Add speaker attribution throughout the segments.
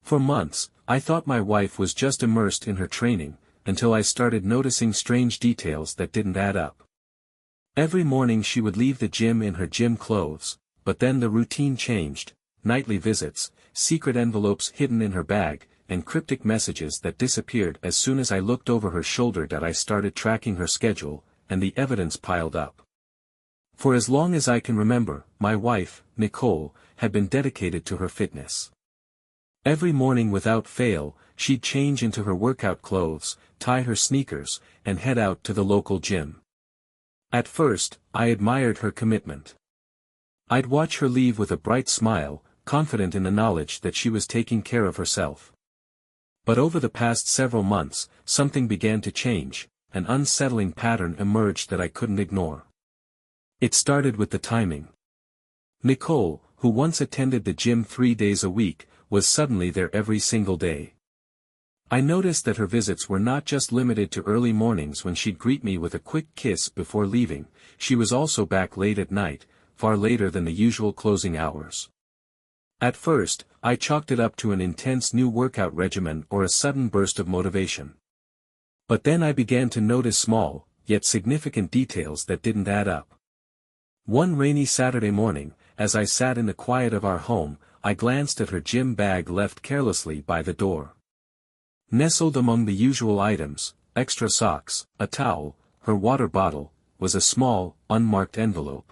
Speaker 1: For months, I thought my wife was just immersed in her training, until I started noticing strange details that didn't add up. Every morning she would leave the gym in her gym clothes, but then the routine changed: nightly visits, secret envelopes hidden in her bag, and cryptic messages that disappeared as soon as I looked over her shoulder. That I started tracking her schedule, and the evidence piled up. For as long as I can remember, my wife, Nicole, had been dedicated to her fitness. Every morning without fail, she'd change into her workout clothes, tie her sneakers, and head out to the local gym. At first, I admired her commitment. I'd watch her leave with a bright smile, confident in the knowledge that she was taking care of herself. But over the past several months, something began to change. An unsettling pattern emerged that I couldn't ignore. It started with the timing. Nicole, who once attended the gym 3 days a week, was suddenly there every single day. I noticed that her visits were not just limited to early mornings when she'd greet me with a quick kiss before leaving. She was also back late at night, far later than the usual closing hours. At first, I chalked it up to an intense new workout regimen or a sudden burst of motivation. But then I began to notice small, yet significant details that didn't add up. One rainy Saturday morning, as I sat in the quiet of our home, I glanced at her gym bag left carelessly by the door. Nestled among the usual items, extra socks, a towel, her water bottle, was a small, unmarked envelope.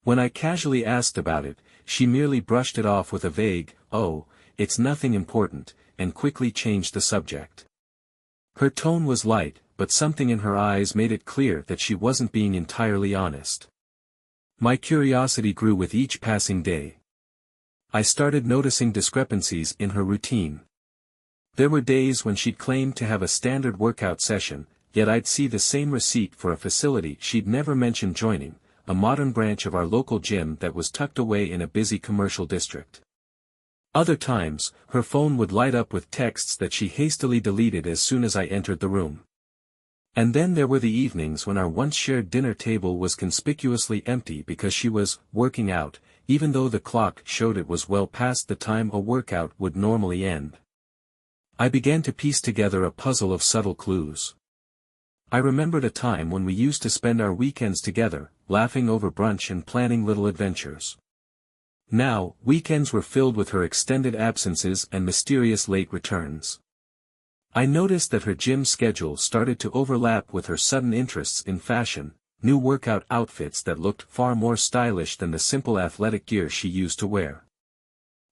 Speaker 1: When I casually asked about it, she merely brushed it off with a vague, "Oh, it's nothing important," and quickly changed the subject. Her tone was light, but something in her eyes made it clear that she wasn't being entirely honest. My curiosity grew with each passing day. I started noticing discrepancies in her routine. There were days when she'd claim to have a standard workout session, yet I'd see the same receipt for a facility she'd never mentioned joining, a modern branch of our local gym that was tucked away in a busy commercial district. Other times, her phone would light up with texts that she hastily deleted as soon as I entered the room. And then there were the evenings when our once shared dinner table was conspicuously empty because she was working out, even though the clock showed it was well past the time a workout would normally end. I began to piece together a puzzle of subtle clues. I remembered a time when we used to spend our weekends together, laughing over brunch and planning little adventures. Now, weekends were filled with her extended absences and mysterious late returns. I noticed that her gym schedule started to overlap with her sudden interests in fashion, new workout outfits that looked far more stylish than the simple athletic gear she used to wear.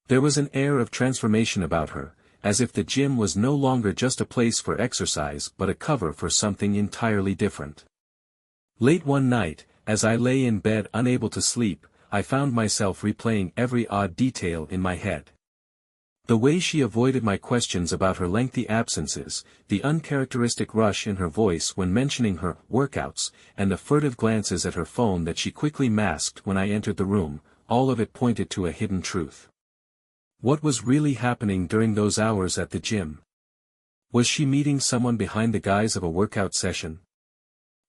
Speaker 1: There was an air of transformation about her, as if the gym was no longer just a place for exercise but a cover for something entirely different. Late one night, as I lay in bed unable to sleep, I found myself replaying every odd detail in my head. The way she avoided my questions about her lengthy absences, the uncharacteristic rush in her voice when mentioning her workouts, and the furtive glances at her phone that she quickly masked when I entered the room, all of it pointed to a hidden truth. What was really happening during those hours at the gym? Was she meeting someone behind the guise of a workout session?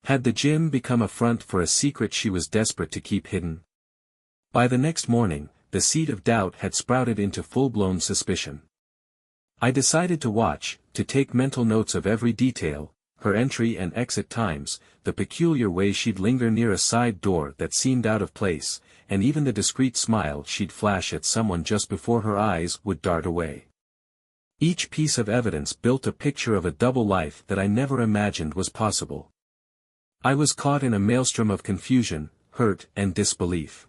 Speaker 1: Had the gym become a front for a secret she was desperate to keep hidden? By the next morning, the seed of doubt had sprouted into full-blown suspicion. I decided to watch, to take mental notes of every detail, her entry and exit times, the peculiar way she'd linger near a side door that seemed out of place, and even the discreet smile she'd flash at someone just before her eyes would dart away. Each piece of evidence built a picture of a double life that I never imagined was possible. I was caught in a maelstrom of confusion, hurt, and disbelief.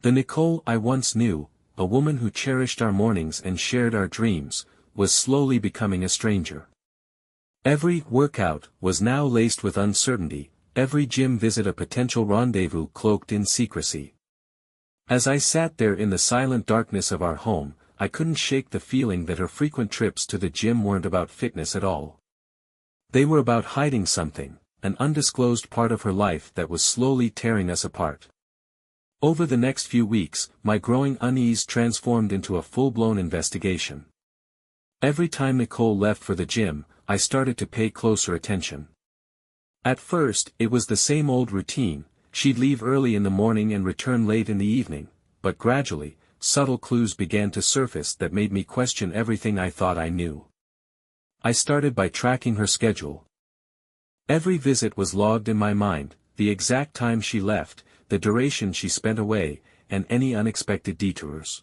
Speaker 1: The Nicole I once knew, a woman who cherished our mornings and shared our dreams, was slowly becoming a stranger. Every workout was now laced with uncertainty, every gym visit a potential rendezvous cloaked in secrecy. As I sat there in the silent darkness of our home, I couldn't shake the feeling that her frequent trips to the gym weren't about fitness at all. They were about hiding something, an undisclosed part of her life that was slowly tearing us apart. Over the next few weeks, my growing unease transformed into a full-blown investigation. Every time Nicole left for the gym, I started to pay closer attention. At first, it was the same old routine: she'd leave early in the morning and return late in the evening, but gradually, subtle clues began to surface that made me question everything I thought I knew. I started by tracking her schedule. Every visit was logged in my mind, the exact time she left, the duration she spent away, and any unexpected detours.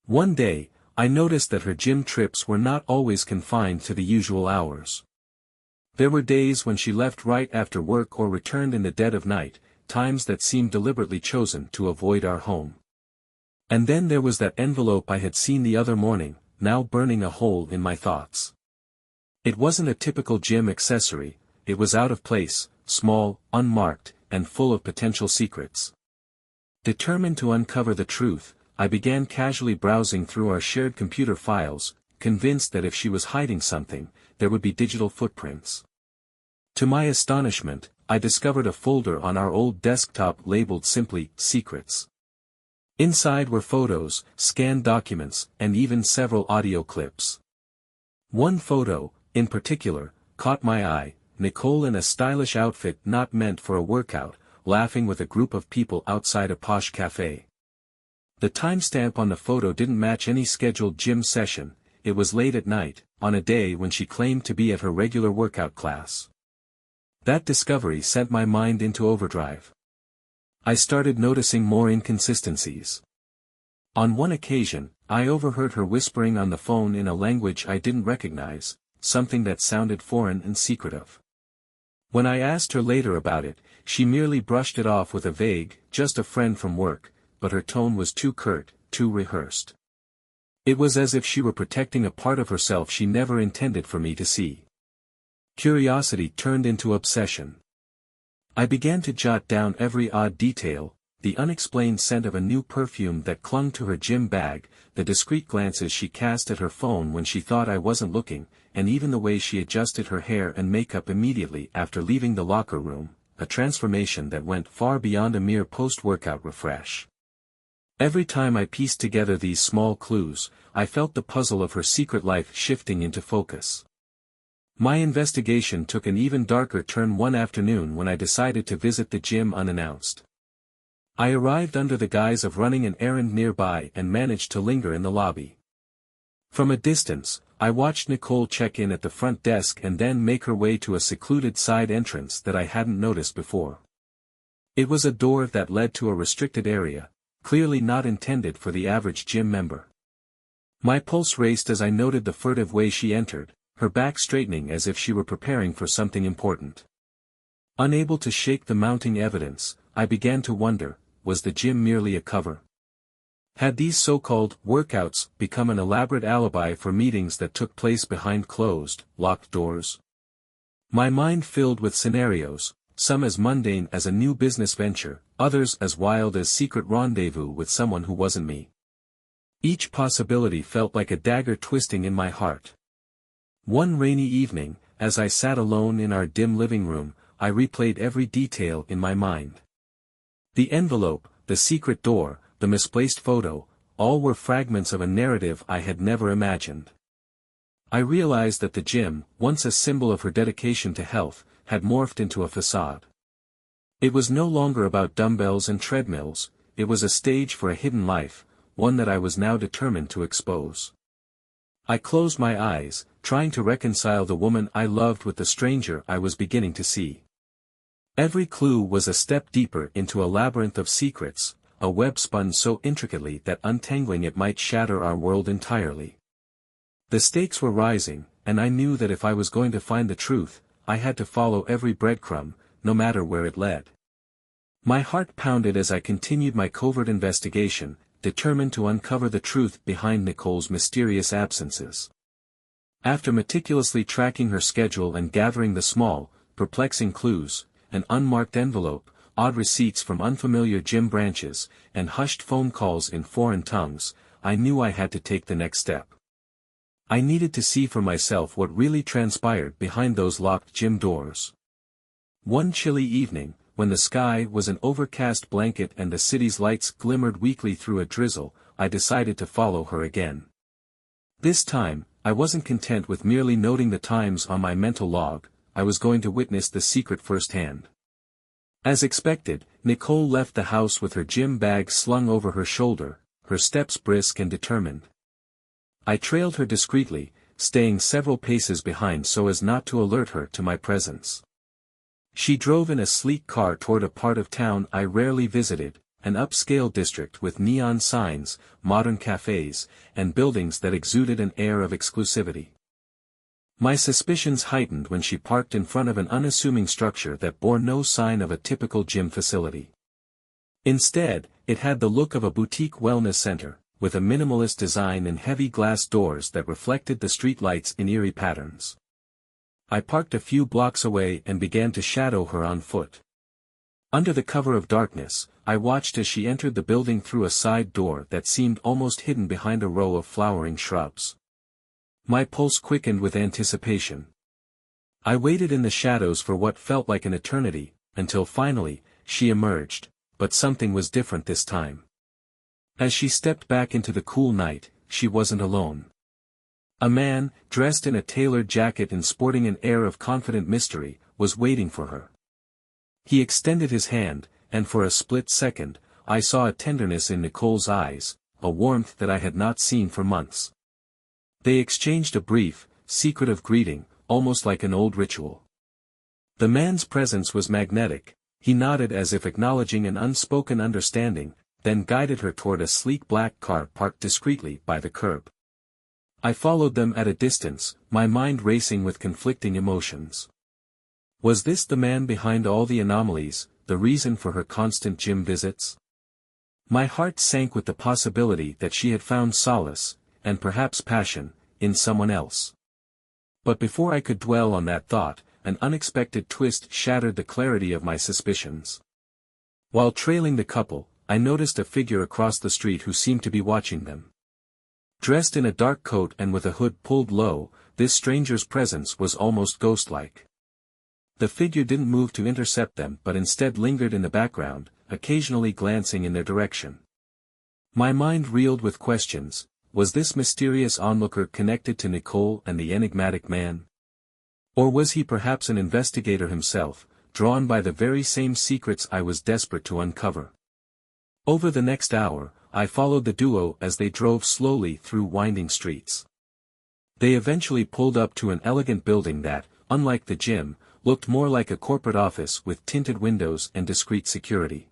Speaker 1: One day, I noticed that her gym trips were not always confined to the usual hours. There were days when she left right after work or returned in the dead of night, times that seemed deliberately chosen to avoid our home. And then there was that envelope I had seen the other morning, now burning a hole in my thoughts. It wasn't a typical gym accessory, it was out of place, small, unmarked, and full of potential secrets. Determined to uncover the truth, I began casually browsing through our shared computer files, convinced that if she was hiding something, there would be digital footprints. To my astonishment, I discovered a folder on our old desktop labeled simply, Secrets. Inside were photos, scanned documents, and even several audio clips. One photo, in particular, caught my eye, Nicole in a stylish outfit not meant for a workout, laughing with a group of people outside a posh cafe. The timestamp on the photo didn't match any scheduled gym session, it was late at night, on a day when she claimed to be at her regular workout class. That discovery sent my mind into overdrive. I started noticing more inconsistencies. On one occasion, I overheard her whispering on the phone in a language I didn't recognize, something that sounded foreign and secretive. When I asked her later about it, she merely brushed it off with a vague, just a friend from work, but her tone was too curt, too rehearsed. It was as if she were protecting a part of herself she never intended for me to see. Curiosity turned into obsession. I began to jot down every odd detail, the unexplained scent of a new perfume that clung to her gym bag, the discreet glances she cast at her phone when she thought I wasn't looking, and even the way she adjusted her hair and makeup immediately after leaving the locker room, a transformation that went far beyond a mere post-workout refresh. Every time I pieced together these small clues, I felt the puzzle of her secret life shifting into focus. My investigation took an even darker turn one afternoon when I decided to visit the gym unannounced. I arrived under the guise of running an errand nearby and managed to linger in the lobby. From a distance, I watched Nicole check in at the front desk and then make her way to a secluded side entrance that I hadn't noticed before. It was a door that led to a restricted area, clearly not intended for the average gym member. My pulse raced as I noted the furtive way she entered, her back straightening as if she were preparing for something important. Unable to shake the mounting evidence, I began to wonder, was the gym merely a cover? Had these so-called workouts become an elaborate alibi for meetings that took place behind closed, locked doors? My mind filled with scenarios, some as mundane as a new business venture, others as wild as secret rendezvous with someone who wasn't me. Each possibility felt like a dagger twisting in my heart. One rainy evening, as I sat alone in our dim living room, I replayed every detail in my mind. The envelope, the secret door, the misplaced photo, all were fragments of a narrative I had never imagined. I realized that the gym, once a symbol of her dedication to health, had morphed into a facade. It was no longer about dumbbells and treadmills, it was a stage for a hidden life, one that I was now determined to expose. I closed my eyes, trying to reconcile the woman I loved with the stranger I was beginning to see. Every clue was a step deeper into a labyrinth of secrets, a web spun so intricately that untangling it might shatter our world entirely. The stakes were rising, and I knew that if I was going to find the truth, I had to follow every breadcrumb, no matter where it led. My heart pounded as I continued my covert investigation, determined to uncover the truth behind Nicole's mysterious absences. After meticulously tracking her schedule and gathering the small, perplexing clues, an unmarked envelope, odd receipts from unfamiliar gym branches, and hushed phone calls in foreign tongues, I knew I had to take the next step. I needed to see for myself what really transpired behind those locked gym doors. One chilly evening, when the sky was an overcast blanket and the city's lights glimmered weakly through a drizzle, I decided to follow her again. This time, I wasn't content with merely noting the times on my mental log, I was going to witness the secret firsthand. As expected, Nicole left the house with her gym bag slung over her shoulder, her steps brisk and determined. I trailed her discreetly, staying several paces behind so as not to alert her to my presence. She drove in a sleek car toward a part of town I rarely visited, an upscale district with neon signs, modern cafes, and buildings that exuded an air of exclusivity. My suspicions heightened when she parked in front of an unassuming structure that bore no sign of a typical gym facility. Instead, it had the look of a boutique wellness center, with a minimalist design and heavy glass doors that reflected the street lights in eerie patterns. I parked a few blocks away and began to shadow her on foot. Under the cover of darkness, I watched as she entered the building through a side door that seemed almost hidden behind a row of flowering shrubs. My pulse quickened with anticipation. I waited in the shadows for what felt like an eternity, until finally, she emerged, but something was different this time. As she stepped back into the cool night, she wasn't alone. A man, dressed in a tailored jacket and sporting an air of confident mystery, was waiting for her. He extended his hand, and for a split second, I saw a tenderness in Nicole's eyes, a warmth that I had not seen for months. They exchanged a brief, secretive greeting, almost like an old ritual. The man's presence was magnetic. He nodded as if acknowledging an unspoken understanding, then guided her toward a sleek black car parked discreetly by the curb. I followed them at a distance, my mind racing with conflicting emotions. Was this the man behind all the anomalies, the reason for her constant gym visits? My heart sank with the possibility that she had found solace, and perhaps passion, in someone else. But before I could dwell on that thought, an unexpected twist shattered the clarity of my suspicions. While trailing the couple, I noticed a figure across the street who seemed to be watching them. Dressed in a dark coat and with a hood pulled low, this stranger's presence was almost ghost-like. The figure didn't move to intercept them but instead lingered in the background, occasionally glancing in their direction. My mind reeled with questions. Was this mysterious onlooker connected to Nicole and the enigmatic man? Or was he perhaps an investigator himself, drawn by the very same secrets I was desperate to uncover? Over the next hour, I followed the duo as they drove slowly through winding streets. They eventually pulled up to an elegant building that, unlike the gym, looked more like a corporate office with tinted windows and discreet security.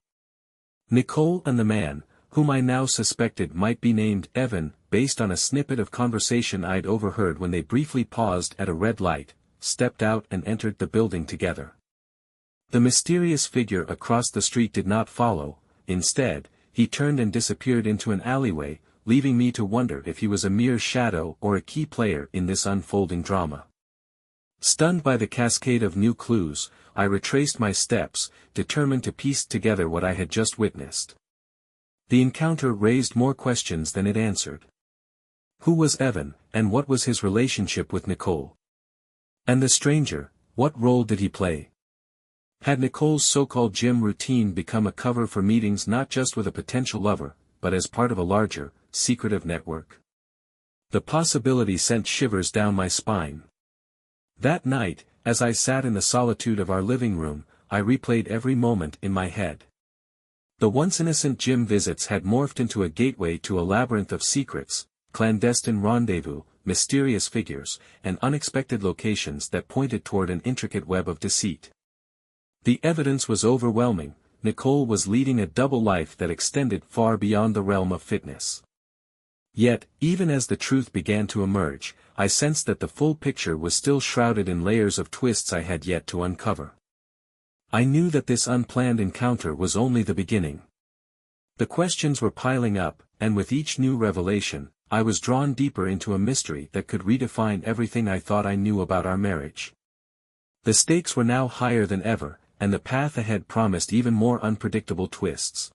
Speaker 1: Nicole and the man, whom I now suspected might be named Evan, based on a snippet of conversation I'd overheard when they briefly paused at a red light, stepped out and entered the building together. The mysterious figure across the street did not follow. Instead, he turned and disappeared into an alleyway, leaving me to wonder if he was a mere shadow or a key player in this unfolding drama. Stunned by the cascade of new clues, I retraced my steps, determined to piece together what I had just witnessed. The encounter raised more questions than it answered. Who was Evan, and what was his relationship with Nicole? And the stranger, what role did he play? Had Nicole's so-called gym routine become a cover for meetings not just with a potential lover, but as part of a larger, secretive network? The possibility sent shivers down my spine. That night, as I sat in the solitude of our living room, I replayed every moment in my head. The once innocent gym visits had morphed into a gateway to a labyrinth of secrets, clandestine rendezvous, mysterious figures, and unexpected locations that pointed toward an intricate web of deceit. The evidence was overwhelming. Nicole was leading a double life that extended far beyond the realm of fitness. Yet, even as the truth began to emerge, I sensed that the full picture was still shrouded in layers of twists I had yet to uncover. I knew that this unplanned encounter was only the beginning. The questions were piling up, and with each new revelation, I was drawn deeper into a mystery that could redefine everything I thought I knew about our marriage. The stakes were now higher than ever, and the path ahead promised even more unpredictable twists.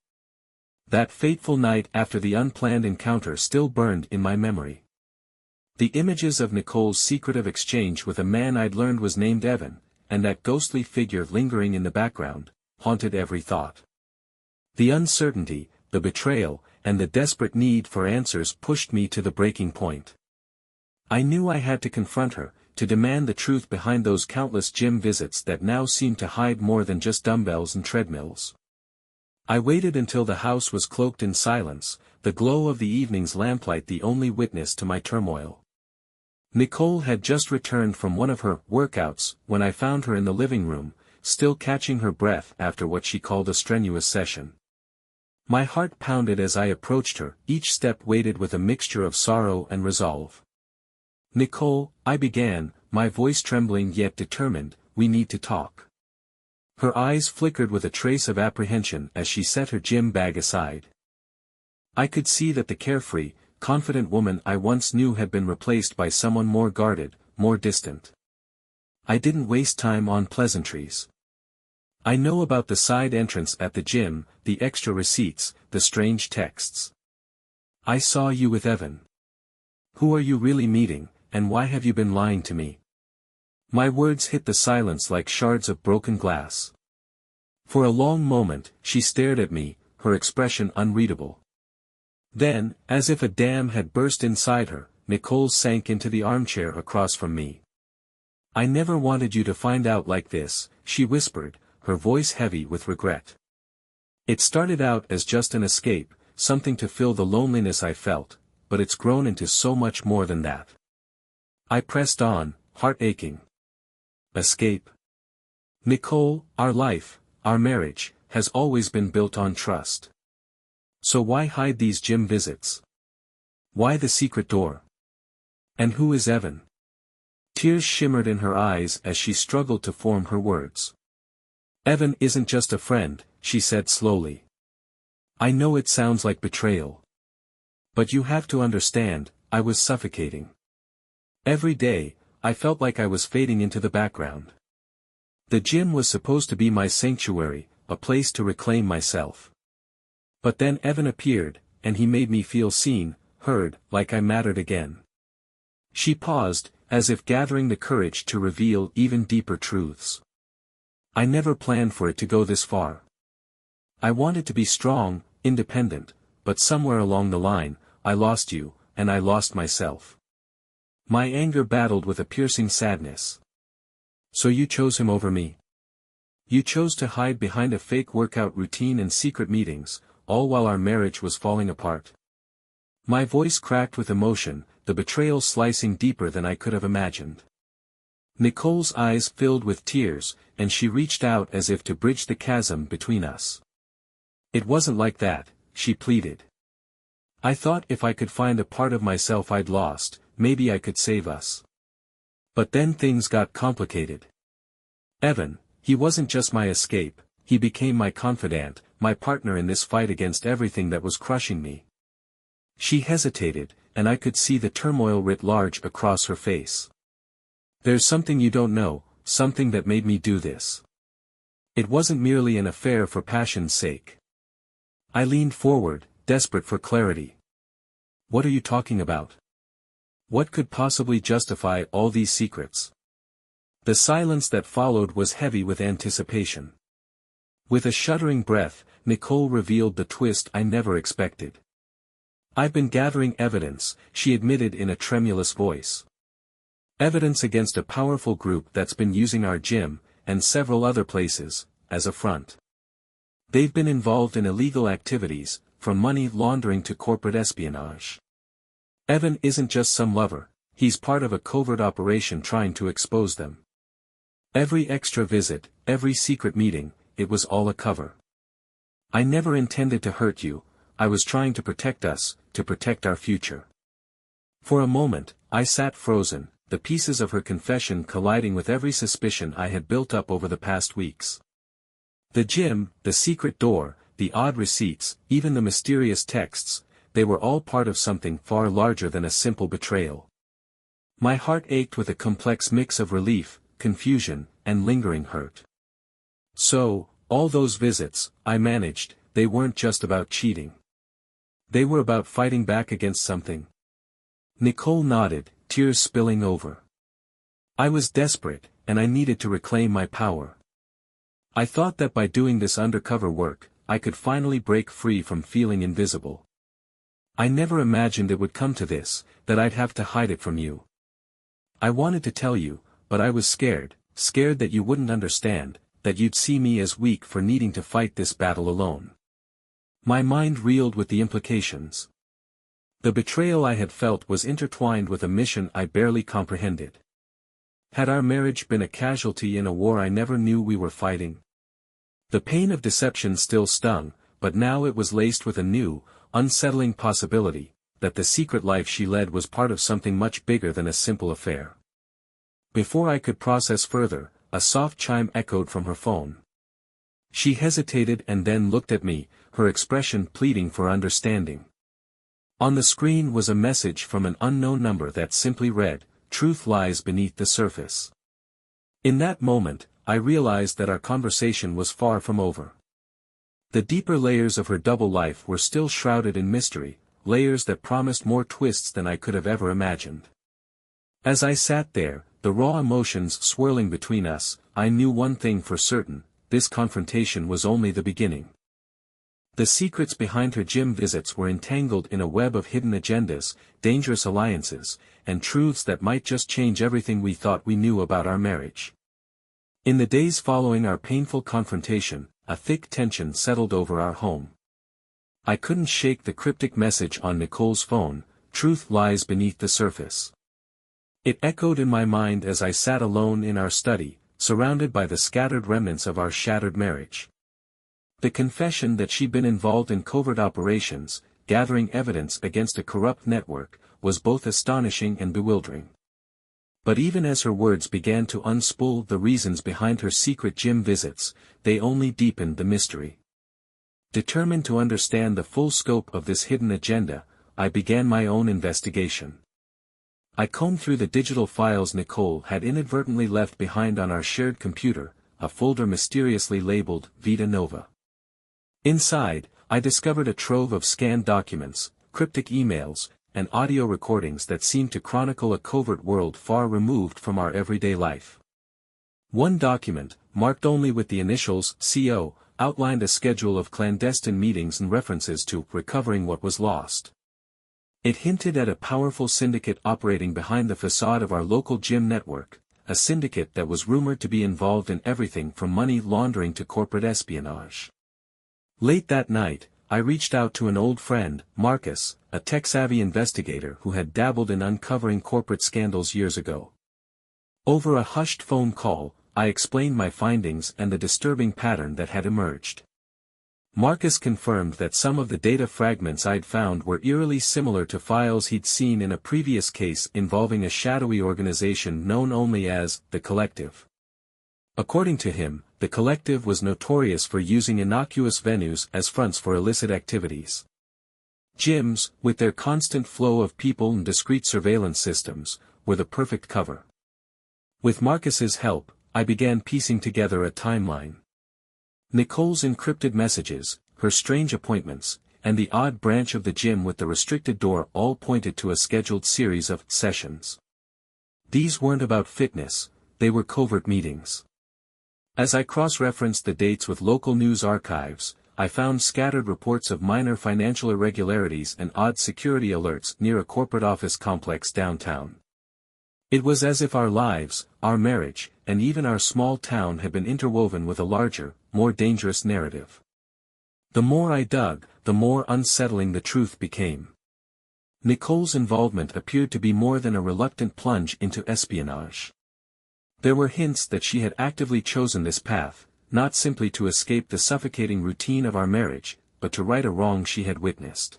Speaker 1: That fateful night after the unplanned encounter still burned in my memory. The images of Nicole's secretive exchange with a man I'd learned was named Evan, and that ghostly figure lingering in the background, haunted every thought. The uncertainty, the betrayal, and the desperate need for answers pushed me to the breaking point. I knew I had to confront her, to demand the truth behind those countless gym visits that now seemed to hide more than just dumbbells and treadmills. I waited until the house was cloaked in silence, the glow of the evening's lamplight the only witness to my turmoil. Nicole had just returned from one of her workouts when I found her in the living room, still catching her breath after what she called a strenuous session. My heart pounded as I approached her, each step weighted with a mixture of sorrow and resolve. "Nicole," I began, my voice trembling yet determined, "we need to talk." Her eyes flickered with a trace of apprehension as she set her gym bag aside. I could see that the carefree, confident woman I once knew had been replaced by someone more guarded, more distant. I didn't waste time on pleasantries. "I know about the side entrance at the gym, the extra receipts, the strange texts. I saw you with Evan. Who are you really meeting, and why have you been lying to me?" My words hit the silence like shards of broken glass. For a long moment, she stared at me, her expression unreadable. Then, as if a dam had burst inside her, Nicole sank into the armchair across from me. "I never wanted you to find out like this," she whispered, her voice heavy with regret. "It started out as just an escape, something to fill the loneliness I felt, but it's grown into so much more than that." I pressed on, heart aching. "Escape? Nicole, our life, our marriage, has always been built on trust. So why hide these gym visits? Why the secret door? And who is Evan?" Tears shimmered in her eyes as she struggled to form her words. "Evan isn't just a friend," she said slowly. "I know it sounds like betrayal. But you have to understand, I was suffocating. Every day, I felt like I was fading into the background. The gym was supposed to be my sanctuary, a place to reclaim myself. But then Evan appeared, and he made me feel seen, heard, like I mattered again." She paused, as if gathering the courage to reveal even deeper truths. "I never planned for it to go this far. I wanted to be strong, independent, but somewhere along the line, I lost you, and I lost myself." My anger battled with a piercing sadness. "So you chose him over me? You chose to hide behind a fake workout routine and secret meetings, all while our marriage was falling apart?" My voice cracked with emotion, the betrayal slicing deeper than I could have imagined. Nicole's eyes filled with tears, and she reached out as if to bridge the chasm between us. "It wasn't like that," she pleaded. "I thought if I could find a part of myself I'd lost, maybe I could save us. But then things got complicated. Evan, he wasn't just my escape, he became my confidant, my partner in this fight against everything that was crushing me." She hesitated, and I could see the turmoil writ large across her face. "There's something you don't know, something that made me do this. It wasn't merely an affair for passion's sake." I leaned forward, desperate for clarity. "What are you talking about? What could possibly justify all these secrets?" The silence that followed was heavy with anticipation. With a shuddering breath, Nicole revealed the twist I never expected. "I've been gathering evidence," she admitted in a tremulous voice. "Evidence against a powerful group that's been using our gym, and several other places, as a front. They've been involved in illegal activities, from money laundering to corporate espionage. Evan isn't just some lover, he's part of a covert operation trying to expose them. Every extra visit, every secret meeting, it was all a cover. I never intended to hurt you, I was trying to protect us, to protect our future." For a moment, I sat frozen, the pieces of her confession colliding with every suspicion I had built up over the past weeks. The gym, the secret door, the odd receipts, even the mysterious texts, they were all part of something far larger than a simple betrayal. My heart ached with a complex mix of relief, confusion, and lingering hurt. So, all those visits, I managed, they weren't just about cheating. They were about fighting back against something. Nicole nodded, tears spilling over. "I was desperate, and I needed to reclaim my power. I thought that by doing this undercover work, I could finally break free from feeling invisible. I never imagined it would come to this, that I'd have to hide it from you. I wanted to tell you, but I was scared that you wouldn't understand, that you'd see me as weak for needing to fight this battle alone. My mind reeled with the implications. The betrayal I had felt was intertwined with a mission I barely comprehended. Had our marriage been a casualty in a war I never knew we were fighting? The pain of deception still stung, but now it was laced with a new, unsettling possibility, that the secret life she led was part of something much bigger than a simple affair. Before I could process further, a soft chime echoed from her phone. She hesitated and then looked at me, her expression pleading for understanding. On the screen was a message from an unknown number that simply read, "Truth lies beneath the surface." In that moment, I realized that our conversation was far from over. The deeper layers of her double life were still shrouded in mystery, layers that promised more twists than I could have ever imagined. As I sat there, the raw emotions swirling between us, I knew one thing for certain: this confrontation was only the beginning. The secrets behind her gym visits were entangled in a web of hidden agendas, dangerous alliances, and truths that might just change everything we thought we knew about our marriage. In the days following our painful confrontation, a thick tension settled over our home. I couldn't shake the cryptic message on Nicole's phone: "Truth lies beneath the surface." It echoed in my mind as I sat alone in our study, surrounded by the scattered remnants of our shattered marriage. The confession that she'd been involved in covert operations, gathering evidence against a corrupt network, was both astonishing and bewildering. But even as her words began to unspool the reasons behind her secret gym visits, they only deepened the mystery. Determined to understand the full scope of this hidden agenda, I began my own investigation. I combed through the digital files Nicole had inadvertently left behind on our shared computer, a folder mysteriously labeled Vita Nova. Inside, I discovered a trove of scanned documents, cryptic emails, and audio recordings that seemed to chronicle a covert world far removed from our everyday life. One document, marked only with the initials CO, outlined a schedule of clandestine meetings and references to recovering what was lost. It hinted at a powerful syndicate operating behind the facade of our local gym network, a syndicate that was rumored to be involved in everything from money laundering to corporate espionage. Late that night, I reached out to an old friend, Marcus, a tech-savvy investigator who had dabbled in uncovering corporate scandals years ago. Over a hushed phone call, I explained my findings and the disturbing pattern that had emerged. Marcus confirmed that some of the data fragments I'd found were eerily similar to files he'd seen in a previous case involving a shadowy organization known only as the Collective. According to him, the Collective was notorious for using innocuous venues as fronts for illicit activities. Gyms, with their constant flow of people and discreet surveillance systems, were the perfect cover. With Marcus's help, I began piecing together a timeline. Nicole's encrypted messages, her strange appointments, and the odd branch of the gym with the restricted door all pointed to a scheduled series of sessions. These weren't about fitness, they were covert meetings. As I cross-referenced the dates with local news archives, I found scattered reports of minor financial irregularities and odd security alerts near a corporate office complex downtown. It was as if our lives, our marriage, and even our small town had been interwoven with a larger, more dangerous narrative. The more I dug, the more unsettling the truth became. Nicole's involvement appeared to be more than a reluctant plunge into espionage. There were hints that she had actively chosen this path, not simply to escape the suffocating routine of our marriage, but to right a wrong she had witnessed.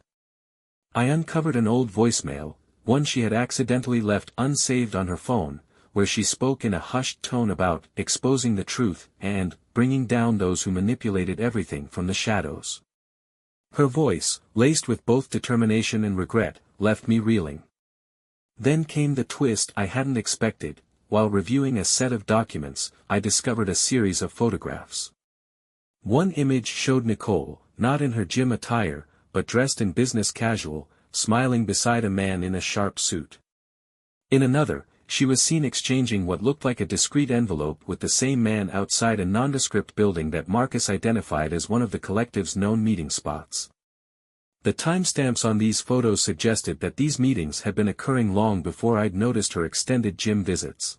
Speaker 1: I uncovered an old voicemail, one she had accidentally left unsaved on her phone, where she spoke in a hushed tone about exposing the truth and bringing down those who manipulated everything from the shadows. Her voice, laced with both determination and regret, left me reeling. Then came the twist I hadn't expected. While reviewing a set of documents, I discovered a series of photographs. One image showed Nicole, not in her gym attire, but dressed in business casual, smiling beside a man in a sharp suit. In another, she was seen exchanging what looked like a discreet envelope with the same man outside a nondescript building that Marcus identified as one of the Collective's known meeting spots. The timestamps on these photos suggested that these meetings had been occurring long before I'd noticed her extended gym visits.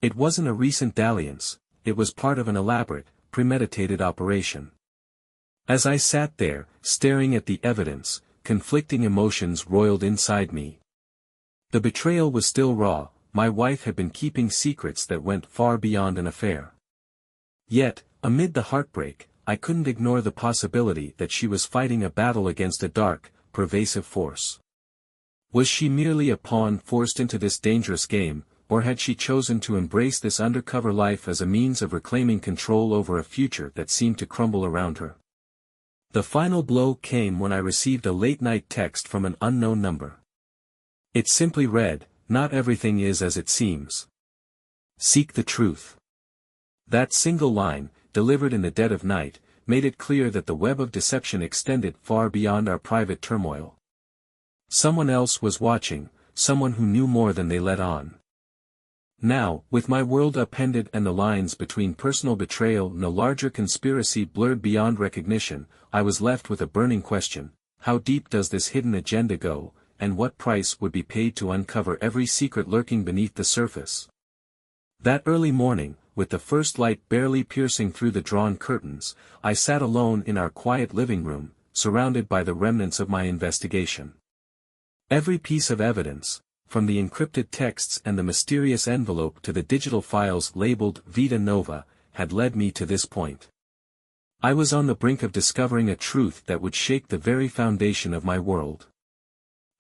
Speaker 1: It wasn't a recent dalliance, it was part of an elaborate, premeditated operation. As I sat there, staring at the evidence, conflicting emotions roiled inside me. The betrayal was still raw, my wife had been keeping secrets that went far beyond an affair. Yet, amid the heartbreak, I couldn't ignore the possibility that she was fighting a battle against a dark, pervasive force. Was she merely a pawn forced into this dangerous game, or had she chosen to embrace this undercover life as a means of reclaiming control over a future that seemed to crumble around her? The final blow came when I received a late-night text from an unknown number. It simply read, "Not everything is as it seems. Seek the truth." That single line, delivered in the dead of night, made it clear that the web of deception extended far beyond our private turmoil. Someone else was watching, someone who knew more than they let on. Now, with my world upended and the lines between personal betrayal and a larger conspiracy blurred beyond recognition, I was left with a burning question: how deep does this hidden agenda go, and what price would be paid to uncover every secret lurking beneath the surface? That early morning, with the first light barely piercing through the drawn curtains, I sat alone in our quiet living room, surrounded by the remnants of my investigation. Every piece of evidence, from the encrypted texts and the mysterious envelope to the digital files labeled Vita Nova, had led me to this point. I was on the brink of discovering a truth that would shake the very foundation of my world.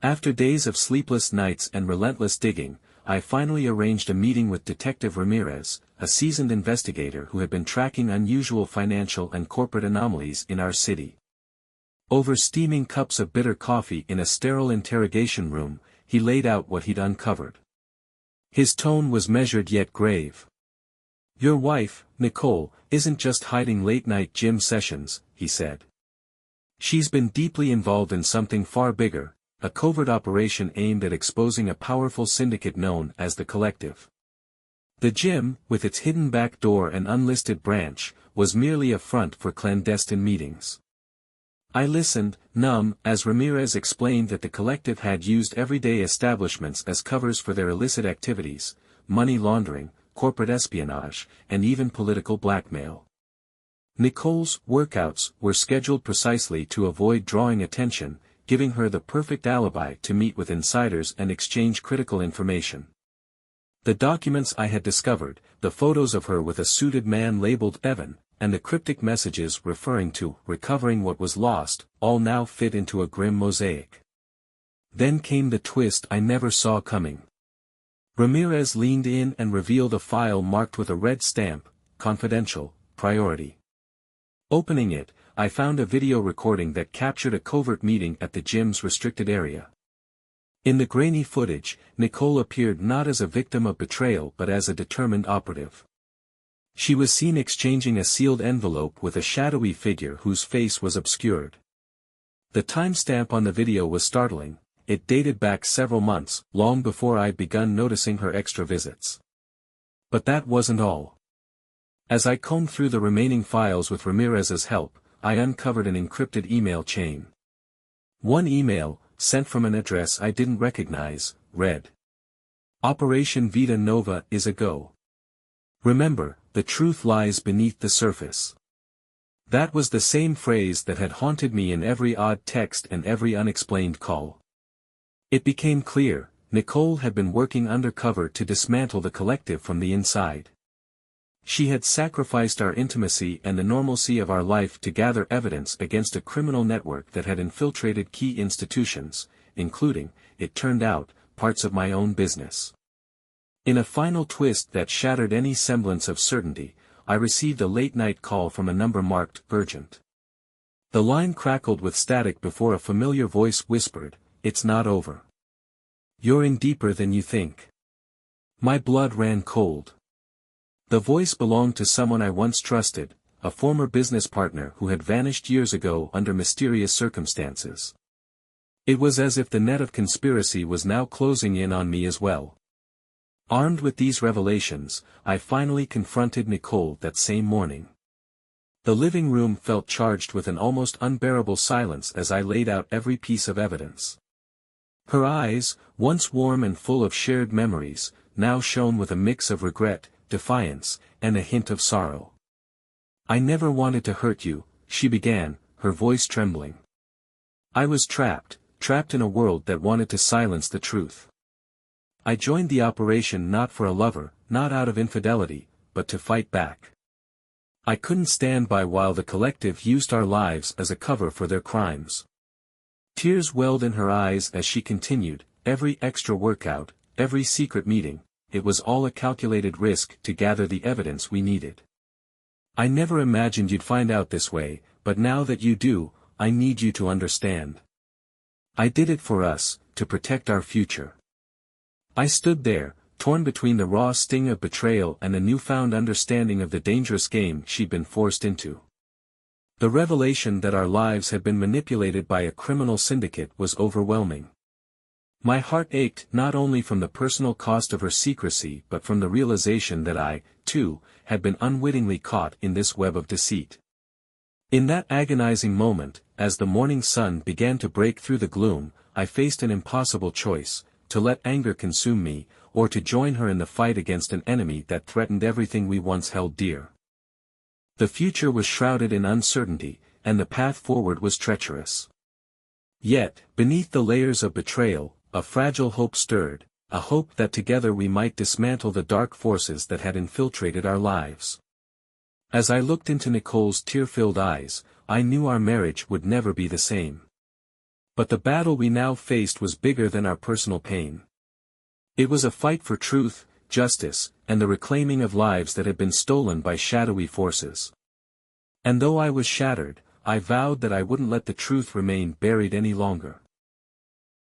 Speaker 1: After days of sleepless nights and relentless digging, I finally arranged a meeting with Detective Ramirez, a seasoned investigator who had been tracking unusual financial and corporate anomalies in our city. Over steaming cups of bitter coffee in a sterile interrogation room, he laid out what he'd uncovered. His tone was measured yet grave. "Your wife, Nicole, isn't just hiding late-night gym sessions," he said. "She's been deeply involved in something far bigger, a covert operation aimed at exposing a powerful syndicate known as the Collective." The gym, with its hidden back door and unlisted branch, was merely a front for clandestine meetings. I listened, numb, as Ramirez explained that the Collective had used everyday establishments as covers for their illicit activities: money laundering, corporate espionage, and even political blackmail. Nicole's workouts were scheduled precisely to avoid drawing attention, giving her the perfect alibi to meet with insiders and exchange critical information. The documents I had discovered, the photos of her with a suited man labeled Evan, and the cryptic messages referring to recovering what was lost, all now fit into a grim mosaic. Then came the twist I never saw coming. Ramirez leaned in and revealed a file marked with a red stamp, "Confidential, Priority." Opening it, I found a video recording that captured a covert meeting at the gym's restricted area. In the grainy footage, Nicole appeared not as a victim of betrayal but as a determined operative. She was seen exchanging a sealed envelope with a shadowy figure whose face was obscured. The timestamp on the video was startling. It dated back several months, long before I'd begun noticing her extra visits. But that wasn't all. As I combed through the remaining files with Ramirez's help, I uncovered an encrypted email chain. One email, sent from an address I didn't recognize, read: "Operation Vita Nova is a go. Remember, the truth lies beneath the surface." That was the same phrase that had haunted me in every odd text and every unexplained call. It became clear, Nicole had been working undercover to dismantle the Collective from the inside. She had sacrificed our intimacy and the normalcy of our life to gather evidence against a criminal network that had infiltrated key institutions, including, it turned out, parts of my own business. In a final twist that shattered any semblance of certainty, I received a late-night call from a number marked urgent. The line crackled with static before a familiar voice whispered, "It's not over. You're in deeper than you think." My blood ran cold. The voice belonged to someone I once trusted, a former business partner who had vanished years ago under mysterious circumstances. It was as if the net of conspiracy was now closing in on me as well. Armed with these revelations, I finally confronted Nicole that same morning. The living room felt charged with an almost unbearable silence as I laid out every piece of evidence. Her eyes, once warm and full of shared memories, now shone with a mix of regret, defiance, and a hint of sorrow. "I never wanted to hurt you," she began, her voice trembling. I was trapped in a world that wanted to silence the truth. I joined the operation not for a lover, not out of infidelity, but to fight back. I couldn't stand by while the collective used our lives as a cover for their crimes. Tears welled in her eyes as she continued, every extra workout, every secret meeting, it was all a calculated risk to gather the evidence we needed. I never imagined you'd find out this way, but now that you do, I need you to understand. I did it for us, to protect our future. I stood there, torn between the raw sting of betrayal and the newfound understanding of the dangerous game she'd been forced into. The revelation that our lives had been manipulated by a criminal syndicate was overwhelming. My heart ached not only from the personal cost of her secrecy but from the realization that I, too, had been unwittingly caught in this web of deceit. In that agonizing moment, as the morning sun began to break through the gloom, I faced an impossible choice, to let anger consume me, or to join her in the fight against an enemy that threatened everything we once held dear. The future was shrouded in uncertainty, and the path forward was treacherous. Yet, beneath the layers of betrayal, a fragile hope stirred, a hope that together we might dismantle the dark forces that had infiltrated our lives. As I looked into Nicole's tear-filled eyes, I knew our marriage would never be the same. But the battle we now faced was bigger than our personal pain. It was a fight for truth, justice, and the reclaiming of lives that had been stolen by shadowy forces. And though I was shattered, I vowed that I wouldn't let the truth remain buried any longer.